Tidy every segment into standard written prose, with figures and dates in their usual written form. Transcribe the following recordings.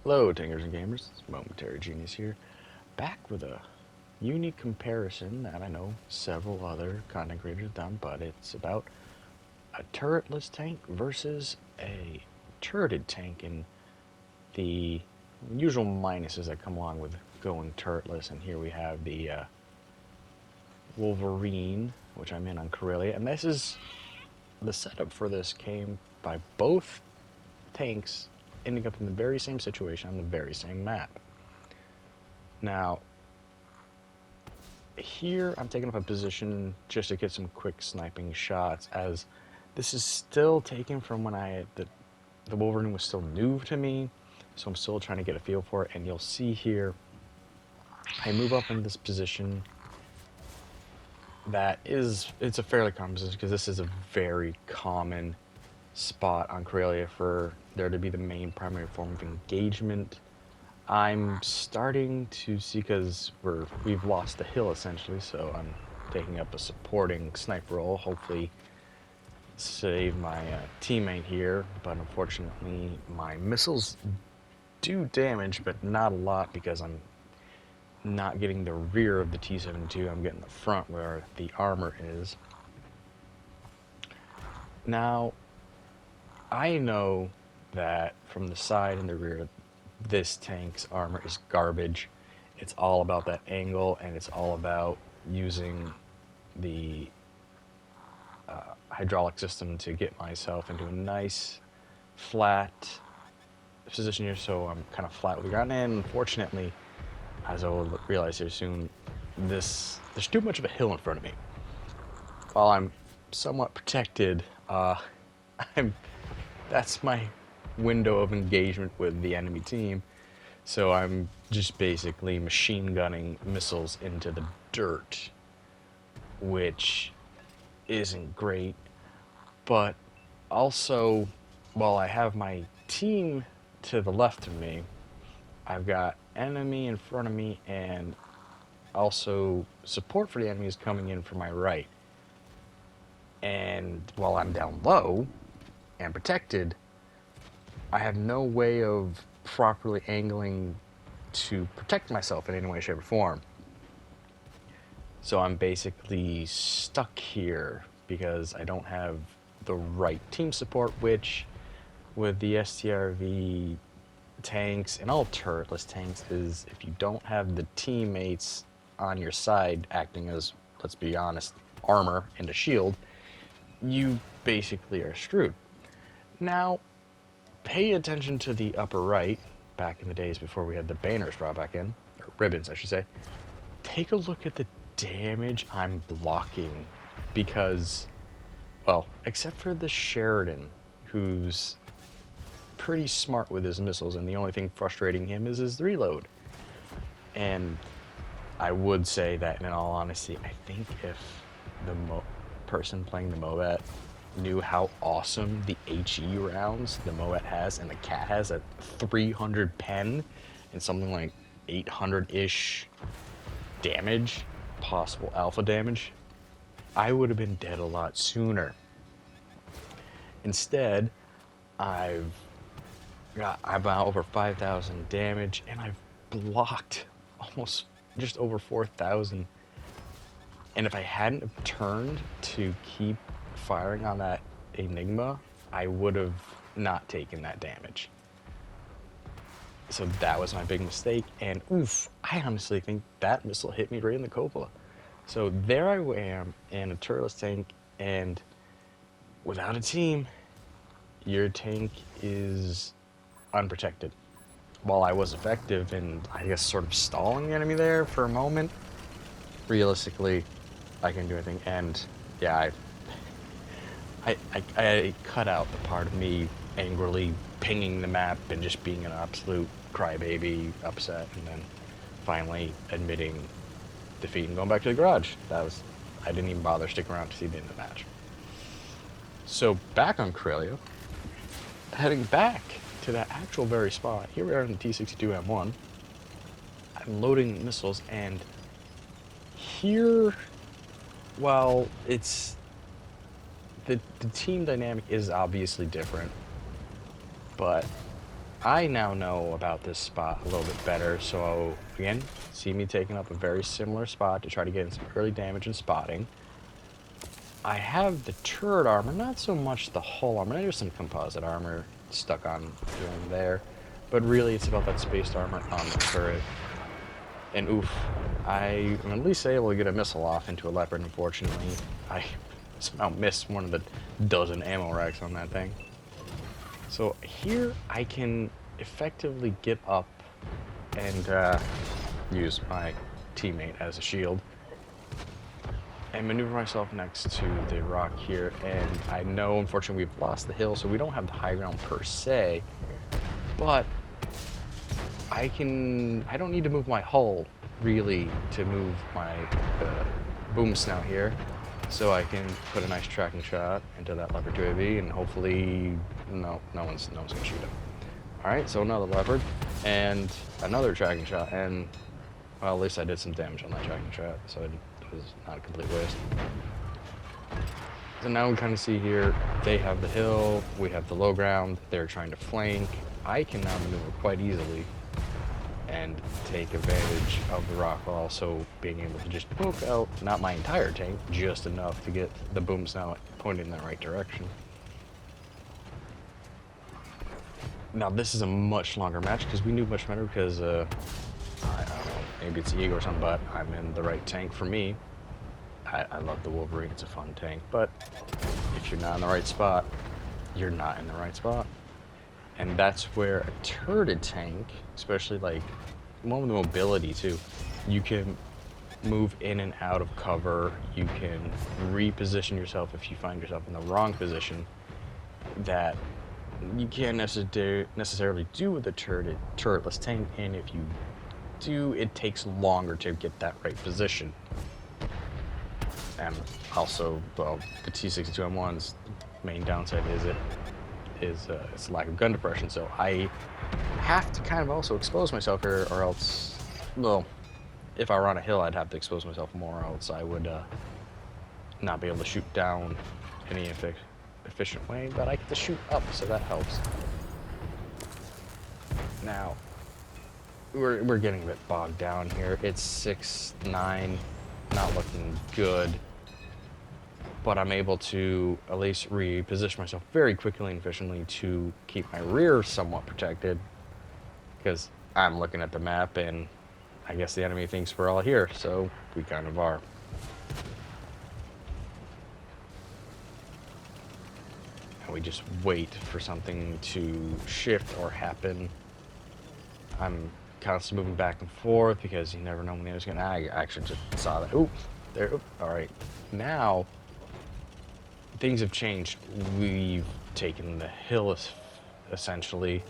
Hello, Tankers and Gamers. It's Momentary Genius here, back with a unique comparison that I know several other content creators have done, but it's about a turretless tank versus a turreted tank, and the usual minuses that come along with going turretless. And here we have the Wolverine, which I'm in on Corellia, and this is the setup for this came by both tanks ending up in the very same situation on the very same map. Now, here I'm taking up a position just to get some quick sniping shots, as this is still taken from when the Wolverine was still new to me, so I'm still trying to get a feel for it. And you'll see here, I move up in this position it's a fairly common position because this is a very common spot on Corellia for there to be the main primary form of engagement. I'm starting to see, because we've lost the hill essentially, so I'm taking up a supporting sniper role, hopefully save my teammate here. But unfortunately my missiles do damage, but not a lot, because I'm not getting the rear of the T-72, I'm getting the front where the armor is. Now, I know that from the side and the rear, this tank's armor is garbage. It's all about that angle, and it's all about using the hydraulic system to get myself into a nice flat position here, so I'm kind of flat with the ground. And unfortunately, as I will realize here soon, there's too much of a hill in front of me. While I'm somewhat protected, that's my window of engagement with the enemy team. So I'm just basically machine gunning missiles into the dirt, which isn't great. But also, while I have my team to the left of me, I've got enemy in front of me, and also support for the enemy is coming in from my right. And while I'm down low and protected, I have no way of properly angling to protect myself in any way, shape, or form. So I'm basically stuck here because I don't have the right team support, which with the STRV tanks and all turretless tanks is, if you don't have the teammates on your side acting as, let's be honest, armor and a shield, you basically are screwed. Now, pay attention to the upper right, back in the days before we had the banners brought back in, or ribbons I should say. Take a look at the damage I'm blocking, because, well, except for the Sheridan, who's pretty smart with his missiles, and the only thing frustrating him is his reload. And I would say that, in all honesty, I think if the person playing the Moet knew how awesome the HE rounds the Moet has and the Cat has at 300 pen and something like 800-ish damage, possible alpha damage, I would have been dead a lot sooner. Instead, I've got about over 5,000 damage, and I've blocked almost just over 4,000. And if I hadn't have turned to keep firing on that Enigma, I would have not taken that damage. So that was my big mistake, and oof, I honestly think that missile hit me right in the copula. So there I am in a turretless tank, and without a team, your tank is unprotected. While I was effective in, I guess, sort of stalling the enemy there for a moment, realistically, I can do anything. And yeah, I cut out the part of me angrily pinging the map and just being an absolute crybaby, upset, and then finally admitting defeat and going back to the garage. I didn't even bother sticking around to see the end of the match. So back on Corellia, heading back to that actual very spot. Here we are in the T-62M1. I'm loading missiles, and here, while it's the team dynamic is obviously different, but I now know about this spot a little bit better, so again, see me taking up a very similar spot to try to get in some early damage and spotting. I have the turret armor, not so much the hull armor. There's some composite armor stuck on here and there, but really it's about that spaced armor on the turret. And oof, I am at least able to get a missile off into a leopard. Unfortunately, I somehow missed one of the dozen ammo racks on that thing. So here I can effectively get up and use my teammate as a shield and maneuver myself next to the rock here. And I know, unfortunately, we've lost the hill, so we don't have the high ground per se, but I don't need to move my hull really to move my boom snout here, so I can put a nice tracking shot into that leopard 2AV, and hopefully no one's gonna shoot him. All right, so another leopard and another tracking shot, and well, at least I did some damage on that tracking shot, so it was not a complete waste. So now we kind of see here, they have the hill, we have the low ground, they're trying to flank. I can now maneuver quite easily and take advantage of the rock while also being able to just poke out, not my entire tank, just enough to get the boom snout pointed in the right direction. Now this is a much longer match because we knew much better because, I don't know, maybe it's ego or something, but I'm in the right tank for me. I love the Wolverine, it's a fun tank, but if you're not in the right spot, you're not in the right spot. And that's where a turreted tank, especially like one with the mobility too, you can move in and out of cover, you can reposition yourself if you find yourself in the wrong position that you can't necessarily do with a turretless tank, and if you do, it takes longer to get that right position. And also, well, the T62M1's main downside is its lack of gun depression, so I have to kind of also expose myself here, or else, well, if I were on a hill, I'd have to expose myself more, or else I would not be able to shoot down any efficient way, but I get to shoot up, so that helps. Now, we're getting a bit bogged down here. It's 6-9, not looking good, but I'm able to at least reposition myself very quickly and efficiently to keep my rear somewhat protected, because I'm looking at the map and I guess the enemy thinks we're all here, so we kind of are. And we just wait for something to shift or happen. I'm constantly moving back and forth because you never know when the other's gonna. I actually just saw that. Oop, there. Oop. All right, now things have changed. We've taken the hill essentially.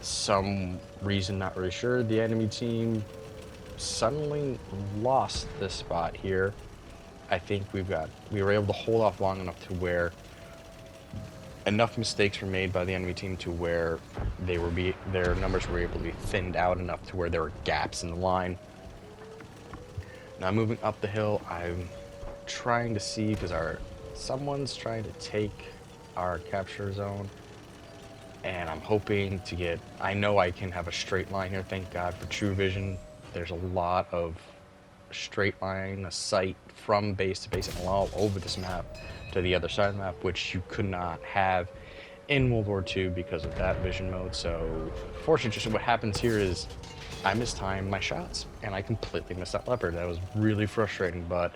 Some reason, not really sure, the enemy team suddenly lost this spot here. I think we were able to hold off long enough to where enough mistakes were made by the enemy team to where their numbers were able to be thinned out enough to where there were gaps in the line. Now moving up the hill, I'm trying to see, because someone's trying to take our capture zone, and I'm hoping to get, I know I can have a straight line here, thank God for true vision. There's a lot of straight line, a sight from base to base and all over this map to the other side of the map, which you could not have in World War II because of that vision mode. So fortunately, just what happens here is I mistime my shots and I completely missed that leopard. That was really frustrating, but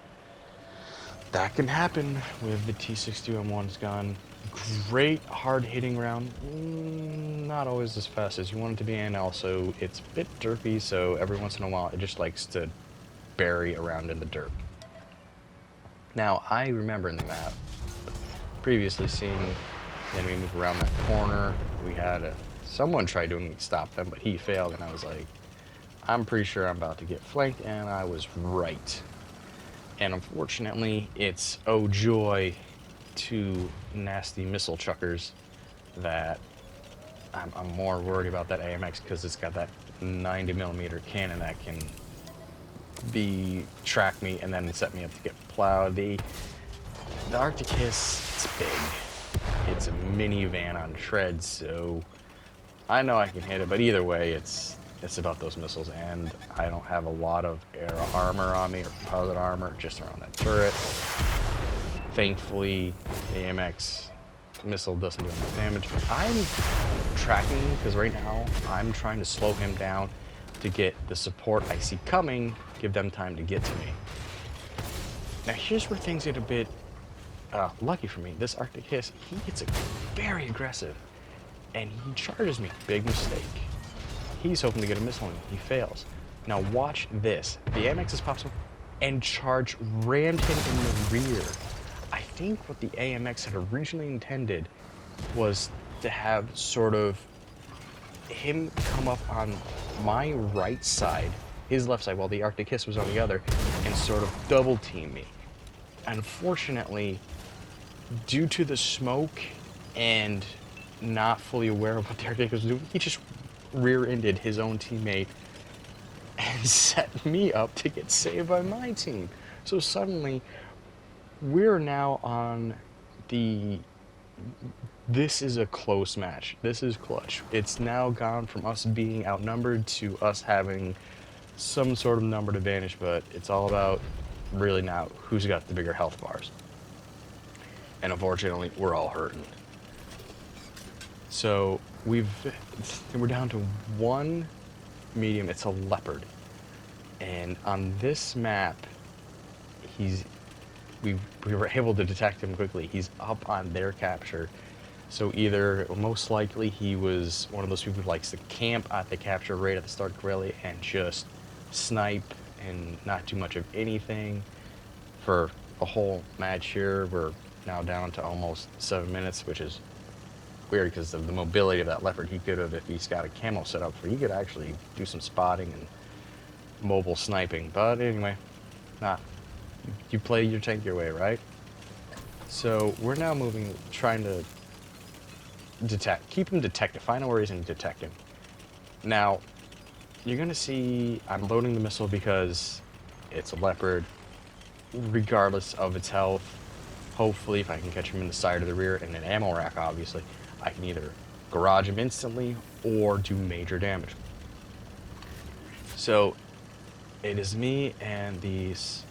that can happen with the T62M1's gun. Great hard hitting round, not always as fast as you want it to be, and also it's a bit derpy, so every once in a while it just likes to bury around in the dirt. Now I remember in the map previously seeing the enemy move around that corner. We had someone try to stop them, but he failed, and I was like, I'm pretty sure I'm about to get flanked, and I was right. And unfortunately, it's oh joy, two nasty missile chuckers that I'm more worried about that AMX because it's got that 90mm cannon that can track me and then set me up to get plowed. The Arctic Hiss, it's big. It's a minivan on treads, so I know I can hit it, but either way, it's about those missiles, and I don't have a lot of air armor on me or composite armor, just around that turret. Thankfully, the AMX missile doesn't do enough damage. I'm tracking because right now I'm trying to slow him down to get the support I see coming, give them time to get to me. Now here's where things get a bit lucky for me. This Arctic Hiss, he gets very aggressive, and he charges me. Big mistake. He's hoping to get a missile on me. He fails. Now watch this. The AMX pops up and rammed him in the rear. I think what the AMX had originally intended was to have sort of him come up on my right side, his left side, while the Arctic Hiss was on the other, and sort of double team me. Unfortunately, due to the smoke and not fully aware of what the Arctic was doing, he just rear-ended his own teammate and set me up to get saved by my team. So suddenly, we're now on the... This is a close match. This is clutch. It's now gone from us being outnumbered to us having some sort of numbered advantage, but it's all about really now who's got the bigger health bars. And unfortunately, we're all hurting. So we're down to one medium. It's a leopard, and on this map, we were able to detect him quickly. He's up on their capture. So either, most likely, he was one of those people who likes to camp at the capture right at the start of the rally and just snipe and not do much of anything for a whole match here. We're now down to almost 7 minutes, which is weird because of the mobility of that leopard. He could have, if he's got a camo set up for, he could actually do some spotting and mobile sniping. But anyway, you play your tank your way, right? So we're now moving, trying to keep him detected, find out where he's and detect him. Now, you're gonna see I'm loading the missile because it's a leopard, regardless of its health. Hopefully, if I can catch him in the side or the rear, and an ammo rack, obviously, I can either garage him instantly or do major damage. So, it is me and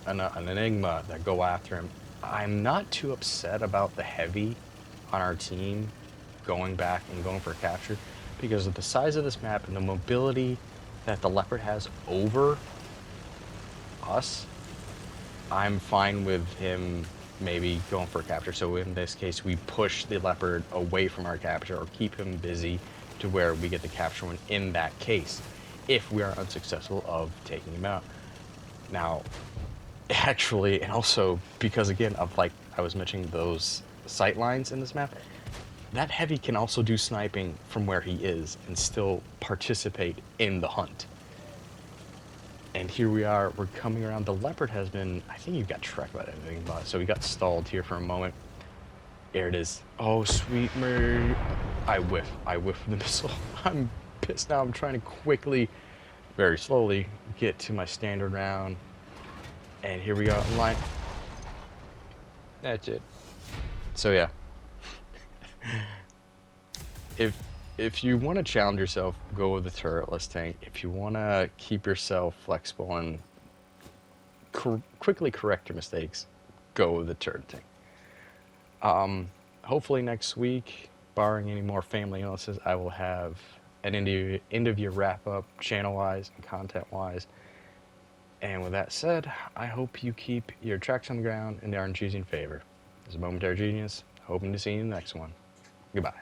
an Enigma that go after him. I'm not too upset about the heavy on our team going back and going for a capture because of the size of this map and the mobility that the leopard has over us. I'm fine with him maybe going for a capture. So in this case, we push the leopard away from our capture or keep him busy to where we get the capture one in that case, if we are unsuccessful of taking him out. Now, actually, and also because again of like I was mentioning those sight lines in this map, that heavy can also do sniping from where he is and still participate in the hunt. And here we are, we're coming around. The leopard has been, I think you got tracked by anything, but so we got stalled here for a moment. There it is. Oh, sweet Mary. I whiff the missile. I'm pissed now. I'm trying to quickly, very slowly, get to my standard round. And here we go in line. That's it. So yeah. If you want to challenge yourself, go with the turretless tank. If you want to keep yourself flexible and quickly correct your mistakes, go with the turret tank. Hopefully next week, barring any more family illnesses, I will have an end of year wrap up, channel wise and content wise. And with that said, I hope you keep your tracks on the ground and the RNG's in favor. This is Momentary Genius, hoping to see you in the next one. Goodbye.